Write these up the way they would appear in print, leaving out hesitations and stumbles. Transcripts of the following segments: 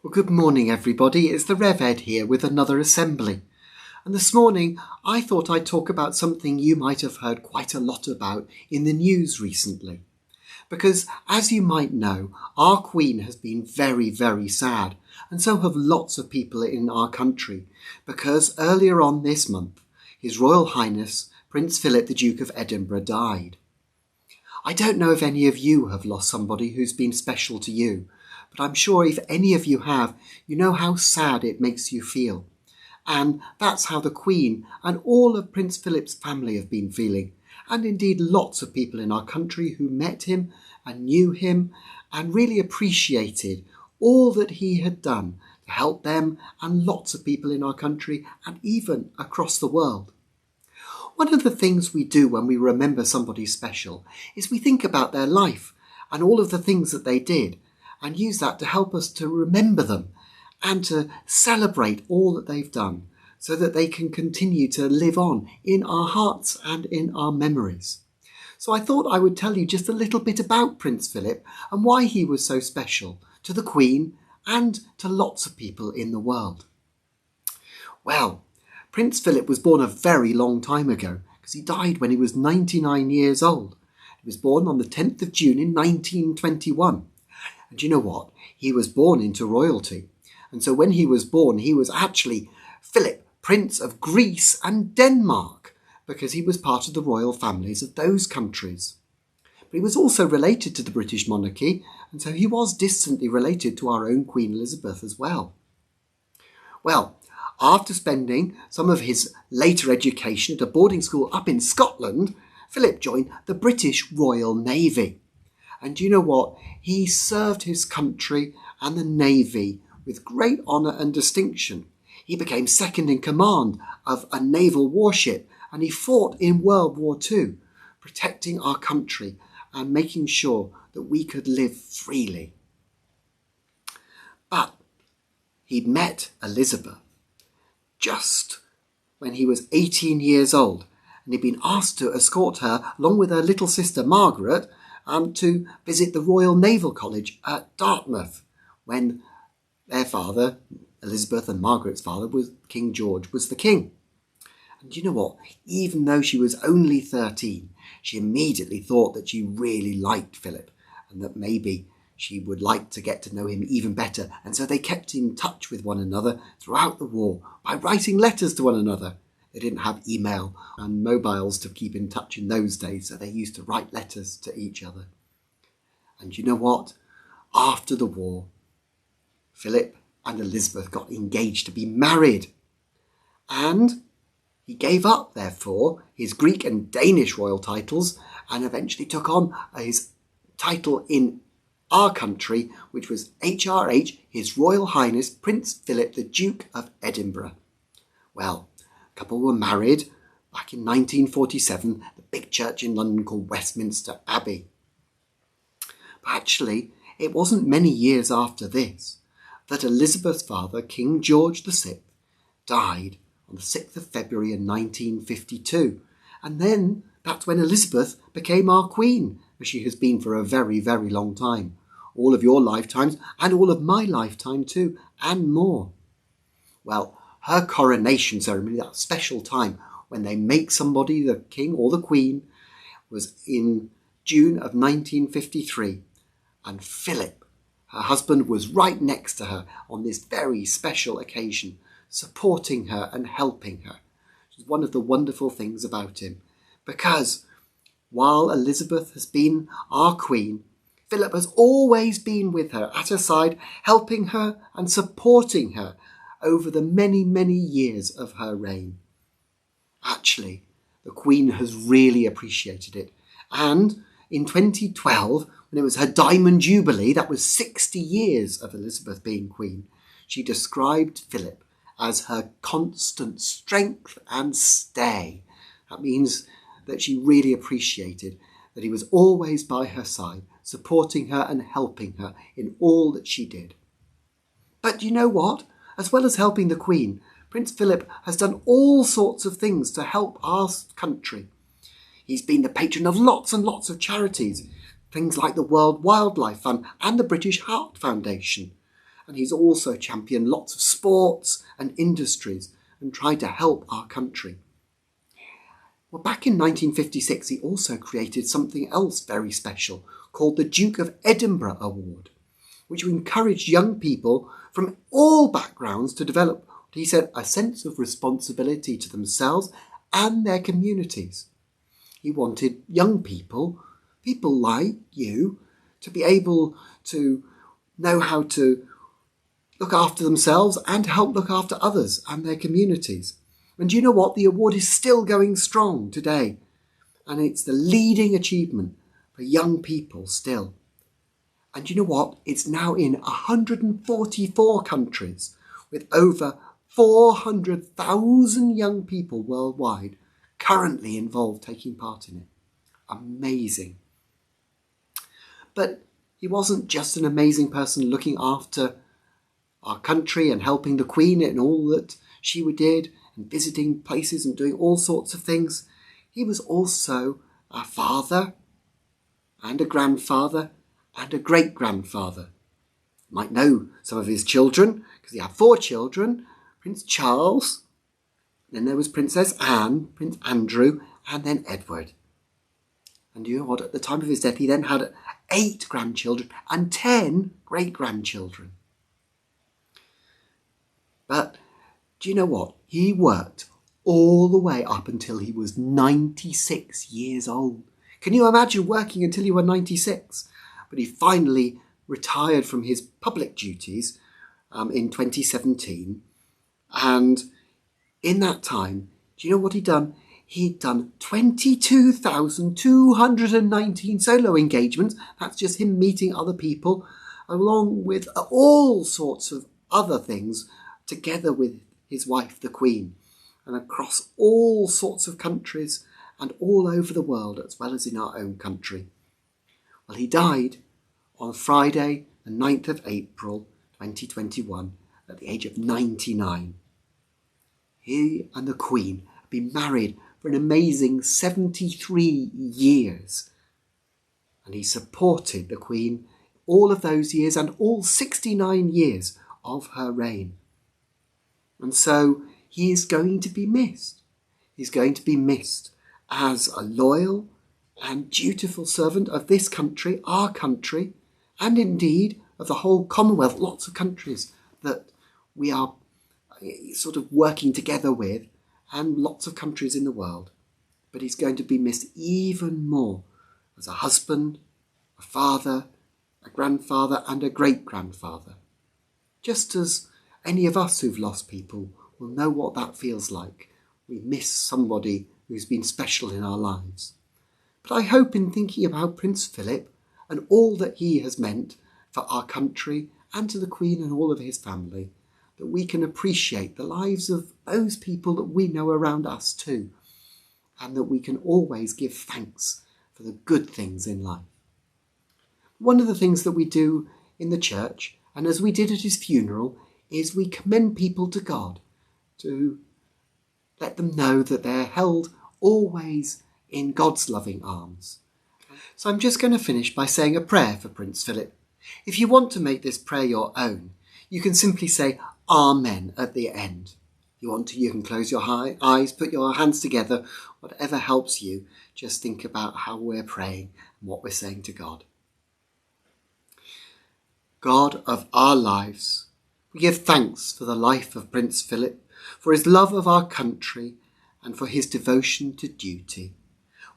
Well, good morning, everybody. It's the Rev'd Ed here with another assembly. And this morning, I thought I'd talk about something you might have heard quite a lot about in the news recently. Because, as you might know, our Queen has been very, very sad, and so have lots of people in our country, because earlier on this month, His Royal Highness Prince Philip, the Duke of Edinburgh, died. I don't know if any of you have lost somebody who's been special to you, but I'm sure if any of you have, you know how sad it makes you feel. And that's how the Queen and all of Prince Philip's family have been feeling, and indeed lots of people in our country who met him and knew him and really appreciated all that he had done to help them and lots of people in our country and even across the world. One of the things we do when we remember somebody special is we think about their life and all of the things that they did and use that to help us to remember them and to celebrate all that they've done so that they can continue to live on in our hearts and in our memories. So I thought I would tell you just a little bit about Prince Philip and why he was so special to the Queen and to lots of people in the world. Well, Prince Philip was born a very long time ago because he died when he was 99 years old. He was born on the 10th of June in 1921. And you know what? He was born into royalty. And so when he was born, he was actually Philip, Prince of Greece and Denmark, because he was part of the royal families of those countries. But he was also related to the British monarchy, and so he was distantly related to our own Queen Elizabeth as well. Well, after spending some of his later education at a boarding school up in Scotland, Philip joined the British Royal Navy. And you know what? He served his country and the Navy with great honour and distinction. He became second in command of a naval warship and he fought in World War II, protecting our country and making sure that we could live freely. But he met Elizabeth just when he was 18 years old, and he'd been asked to escort her, along with her little sister Margaret, to visit the Royal Naval College at Dartmouth, when their father, Elizabeth and Margaret's father, King George, was the king. And you know what? Even though she was only 13, she immediately thought that she really liked Philip, and that maybe she would like to get to know him even better, and so they kept in touch with one another throughout the war by writing letters to one another. They didn't have email and mobiles to keep in touch in those days, so they used to write letters to each other. And you know what? After the war, Philip and Elizabeth got engaged to be married. And he gave up, therefore, his Greek and Danish royal titles and eventually took on his title in our country, which was HRH, His Royal Highness Prince Philip, the Duke of Edinburgh. Well, the couple were married back in 1947, the big church in London called Westminster Abbey. But actually, it wasn't many years after this that Elizabeth's father, King George VI, died on the 6th of February in 1952. And then that's when Elizabeth became our Queen, as she has been for a very, very long time. All of your lifetimes and all of my lifetime too, and more. Well, her coronation ceremony, that special time when they make somebody the king or the queen, was in June of 1953. And Philip, her husband, was right next to her on this very special occasion, supporting her and helping her. It was one of the wonderful things about him, because while Elizabeth has been our queen, Philip has always been with her, at her side, helping her and supporting her over the many, many years of her reign. Actually, the Queen has really appreciated it. And in 2012, when it was her Diamond Jubilee, that was 60 years of Elizabeth being Queen, she described Philip as her constant strength and stay. That means that she really appreciated that he was always by her side, supporting her and helping her in all that she did. But you know what? As well as helping the Queen, Prince Philip has done all sorts of things to help our country. He's been the patron of lots and lots of charities, things like the World Wildlife Fund and the British Heart Foundation. and he's also championed lots of sports and industries and tried to help our country. Well, back in 1956, he also created something else very special called the Duke of Edinburgh Award, which encouraged young people from all backgrounds to develop, he said, a sense of responsibility to themselves and their communities. He wanted young people, people like you, to be able to know how to look after themselves and to help look after others and their communities. And you know what? The award is still going strong today. And it's the leading achievement for young people still. And you know what? It's now in 144 countries with over 400,000 young people worldwide currently involved taking part in it. Amazing. But he wasn't just an amazing person looking after our country and helping the Queen in all that she did and visiting places and doing all sorts of things. He was also a father and a grandfather and a great-grandfather. You might know some of his children because he had 4 children, Prince Charles, then there was Princess Anne, Prince Andrew, and then Edward. And you know what? At the time of his death, he then had 8 grandchildren and 10 great-grandchildren. But do you know what? He worked all the way up until he was 96 years old. Can you imagine working until you were 96? But he finally retired from his public duties in 2017. And in that time, do you know what he'd done? He'd done 22,219 solo engagements. That's just him meeting other people, along with all sorts of other things, together with his wife, the Queen, and across all sorts of countries and all over the world, as well as in our own country. Well, he died on Friday, the 9th of April, 2021, at the age of 99. He and the Queen had been married for an amazing 73 years. And he supported the Queen all of those years and all 69 years of her reign. And so he is going to be missed. He's going to be missed as a loyal and dutiful servant of this country, our country, and indeed of the whole Commonwealth, lots of countries that we are sort of working together with, and lots of countries in the world. But he's going to be missed even more as a husband, a father, a grandfather, and a great-grandfather. Just as any of us who've lost people will know what that feels like. We miss somebody who's been special in our lives. But I hope in thinking about Prince Philip and all that he has meant for our country and to the Queen and all of his family, that we can appreciate the lives of those people that we know around us too, and that we can always give thanks for the good things in life. One of the things that we do in the church, and as we did at his funeral, is we commend people to God, to let them know that they're held always in God's loving arms. So I'm just going to finish by saying a prayer for Prince Philip. If you want to make this prayer your own, you can simply say Amen at the end. If you want to, you can close your eyes, put your hands together, whatever helps you. Just think about how we're praying and what we're saying to God. God of our lives, we give thanks for the life of Prince Philip, for his love of our country and for his devotion to duty.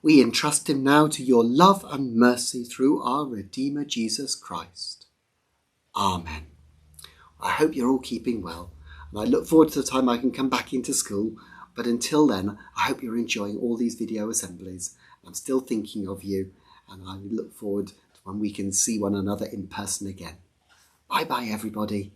We entrust him now to your love and mercy through our Redeemer Jesus Christ. Amen. I hope you're all keeping well, and I look forward to the time I can come back into school. But until then, I hope you're enjoying all these video assemblies. I'm still thinking of you, and I look forward to when we can see one another in person again. Bye-bye, everybody.